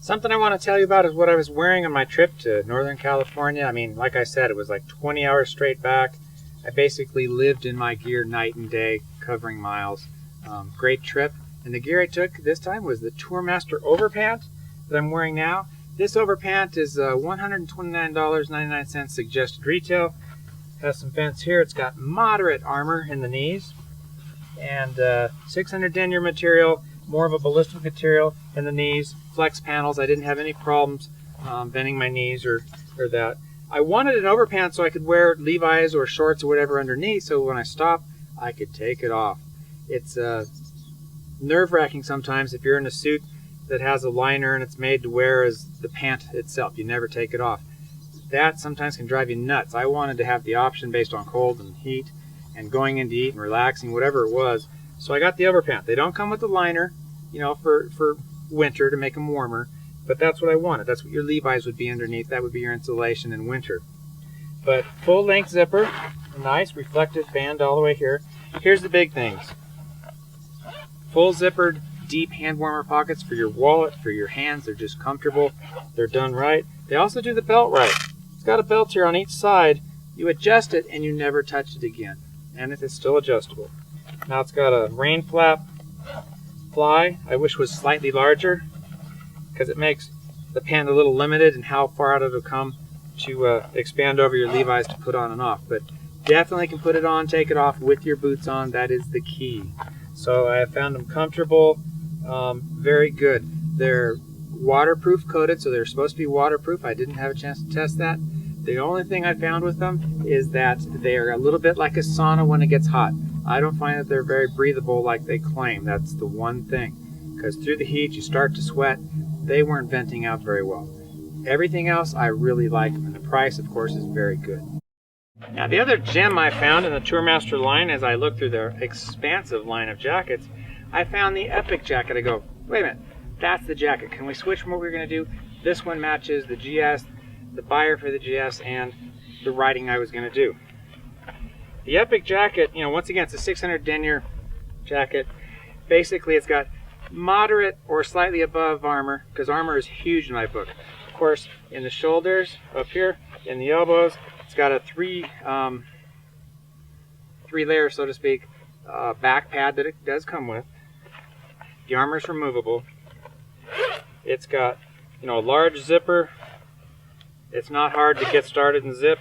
Something I want to tell you about is what I was wearing on my trip to Northern California. I mean, like I said, it was like 20 hours straight back. I basically lived in my gear night and day, covering miles. Great trip. And the gear I took this time was the Tourmaster Overpant that I'm wearing now. This overpant is $129.99 suggested retail. Has some vents here. It's got moderate armor in the knees and 600 denier material, more of a ballistic material in the knees. Flex panels. I didn't have any problems bending my knees or that. I wanted an overpant so I could wear Levi's or shorts or whatever underneath, so when I stop, I could take it off. It's nerve-wracking sometimes if you're in a suit that has a liner and it's made to wear as the pant itself. You never take it off. That sometimes can drive you nuts. I wanted to have the option based on cold and heat and going in to eat and relaxing, whatever it was. So I got the overpant. They don't come with the liner, you know, for winter to make them warmer, but that's what I wanted. That's what your Levi's would be underneath. That would be your insulation in winter. But full length zipper, nice reflective band all the way here. Here's the big things. Full zippered deep hand warmer pockets for your wallet, for your hands. They're just comfortable. They're done right. They also do the belt right. It's got a belt here on each side. You adjust it and you never touch it again. And it is still adjustable. Now it's got a rain flap fly. I wish was slightly larger because it makes the pant a little limited in how far out it'll come to expand over your Levi's to put on and off. But definitely can put it on, take it off with your boots on. That is the key. So I have found them comfortable. Very good. They're waterproof coated, so they're supposed to be waterproof. I didn't have a chance to test that. The only thing I found with them is that they are a little bit like a sauna when it gets hot. I don't find that they're very breathable like they claim. That's the one thing. Because through the heat, you start to sweat. They weren't venting out very well. Everything else I really like, and the price, of course, is very good. Now, the other gem I found in the Tourmaster line, as I looked through their expansive line of jackets, I found the Epic jacket. I go, wait a minute, that's the jacket. Can we switch from what we're going to do? This one matches the GS, the buyer for the GS, and the riding I was going to do. The Epic jacket, you know, once again, it's a 600 denier jacket. Basically, it's got moderate or slightly above armor, because armor is huge in my book. Of course, in the shoulders, up here, in the elbows, it's got a three layer, so to speak, back pad that it does come with. The armor is removable. It's got, you know, a large zipper. It's not hard to get started and zip.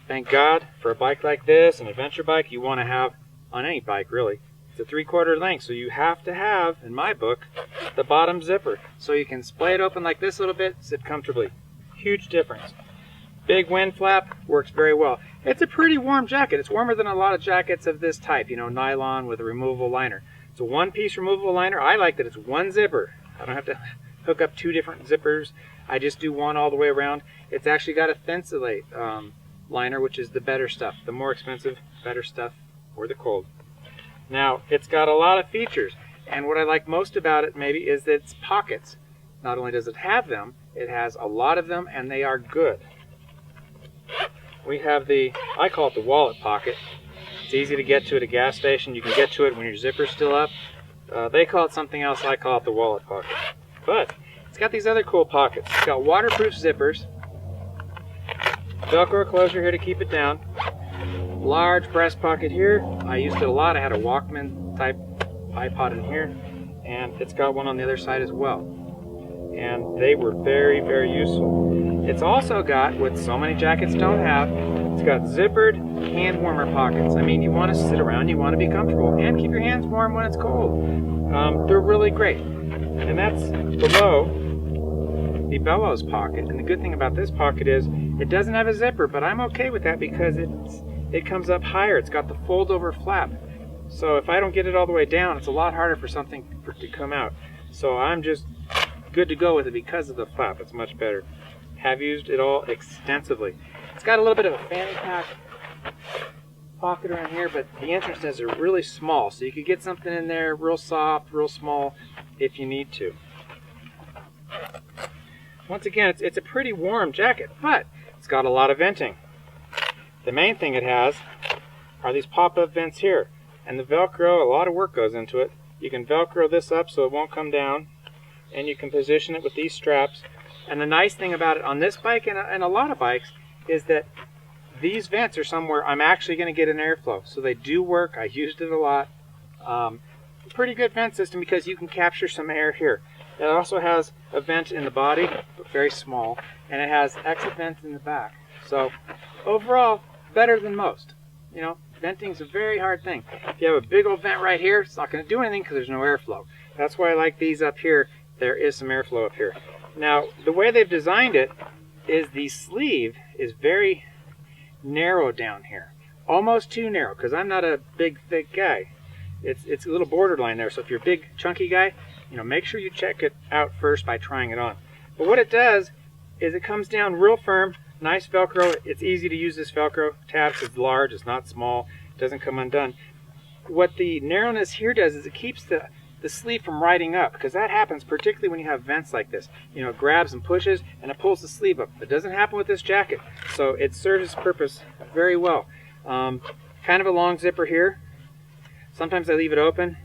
Thank God for a bike like this, an adventure bike you want to have on any bike really. It's a 3/4 length, so you have to have, in my book, the bottom zipper. So you can splay it open like this a little bit, zip comfortably. Huge difference. Big wind flap, works very well. It's a pretty warm jacket. It's warmer than a lot of jackets of this type, you know, nylon with a removable liner. It's a one-piece removable liner. I like that it's one zipper. I don't have to hook up two different zippers. I just do one all the way around. It's actually got a Thensolate liner, which is the better stuff. The more expensive, better stuff for the cold. Now, it's got a lot of features, and what I like most about it maybe is its pockets. Not only does it have them, it has a lot of them, and they are good. We have the, I call it the wallet pocket. It's easy to get to at a gas station. You can get to it when your zipper's still up. They call it something else. I call it the wallet pocket. But it's got these other cool pockets. It's got waterproof zippers. Velcro closure here to keep it down. Large breast pocket here. I used it a lot. I had a Walkman type iPod in here. And it's got one on the other side as well. And they were very, very useful. It's also got, what so many jackets don't have, it's got zippered hand warmer pockets. I mean, you want to sit around, you want to be comfortable, and keep your hands warm when it's cold. They're really great. And that's below the bellows pocket. And the good thing about this pocket is it doesn't have a zipper, but I'm okay with that because it comes up higher. It's got the fold over flap. So if I don't get it all the way down, it's a lot harder for something to come out. So I'm just good to go with it because of the flap. It's much better. Have used it all extensively. It's got a little bit of a fanny pack pocket around here, but the entrances are really small, so you could get something in there real soft, real small if you need to. Once again, it's a pretty warm jacket, but it's got a lot of venting. The main thing it has are these pop-up vents here, and the Velcro, a lot of work goes into it. You can Velcro this up so it won't come down. and you can position it with these straps. And the nice thing about it on this bike and a lot of bikes is that these vents are somewhere I'm actually going to get an airflow. So they do work. I used it a lot. Pretty good vent system because you can capture some air here. It also has a vent in the body, but very small, and it has exit vents in the back. So overall, better than most. You know, venting is a very hard thing. If you have a big old vent right here, it's not going to do anything because there's no airflow. That's why I like these up here. There is some airflow up here. Now, the way they've designed it is the sleeve is very narrow down here. Almost too narrow, because I'm not a big, thick guy. It's a little borderline there. So if you're a big, chunky guy, you know, make sure you check it out first by trying it on. But what it does is it comes down real firm, nice Velcro. It's easy to use this Velcro tab. It's large, it's not small, it doesn't come undone. What the narrowness here does is it keeps the sleeve from riding up, because that happens particularly when you have vents like this. You know, it grabs and pushes and it pulls the sleeve up. It doesn't happen with this jacket, so it serves its purpose very well. Kind of a long zipper here. Sometimes I leave it open,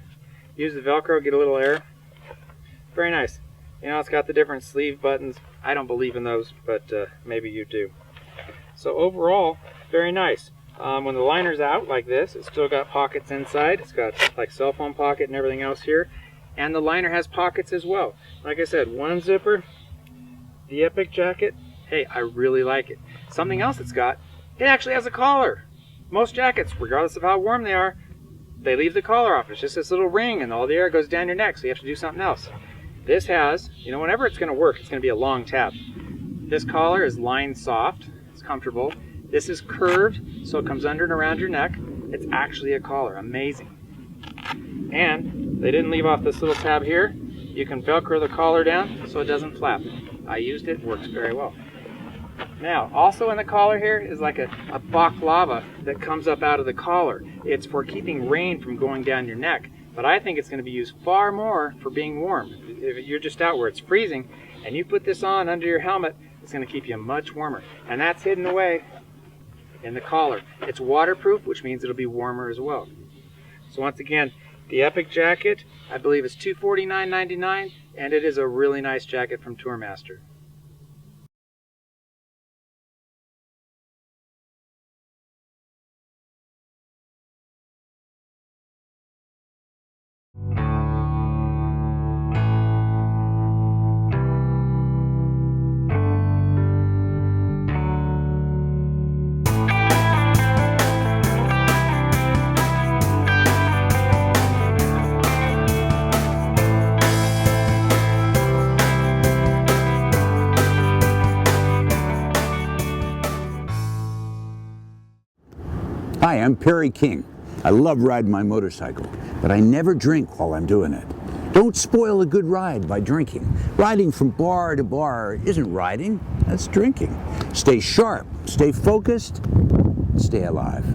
use the Velcro, get a little air. Very nice. You know, it's got the different sleeve buttons. I don't believe in those, but maybe you do. So overall, very nice. When the liner's out like this, it's still got pockets inside. It's got like cell phone pocket and everything else here. And the liner has pockets as well. Like I said, one zipper. The Epic jacket, hey, I really like it. Something else it's got, it actually has a collar. Most jackets, regardless of how warm they are, they leave the collar off. It's just this little ring and all the air goes down your neck, so you have to do something else. This has, you know, whenever it's going to work, it's going to be a long tab. This collar is lined soft. It's comfortable. This is curved, so it comes under and around your neck. It's actually a collar. Amazing. And they didn't leave off this little tab here. You can Velcro the collar down so it doesn't flap. I used it. Works very well. Now, also in the collar here is like a balaclava that comes up out of the collar. It's for keeping rain from going down your neck. But I think it's going to be used far more for being warm. If you're just out where it's freezing and you put this on under your helmet, it's going to keep you much warmer. And that's hidden away in the collar. It's waterproof, which means it'll be warmer as well. So once again, the Epic jacket, I believe is $249.99, and it is a really nice jacket from Tourmaster. Hi, I'm Perry King. I love riding my motorcycle, but I never drink while I'm doing it. Don't spoil a good ride by drinking. Riding from bar to bar isn't riding, that's drinking. Stay sharp, stay focused, stay alive.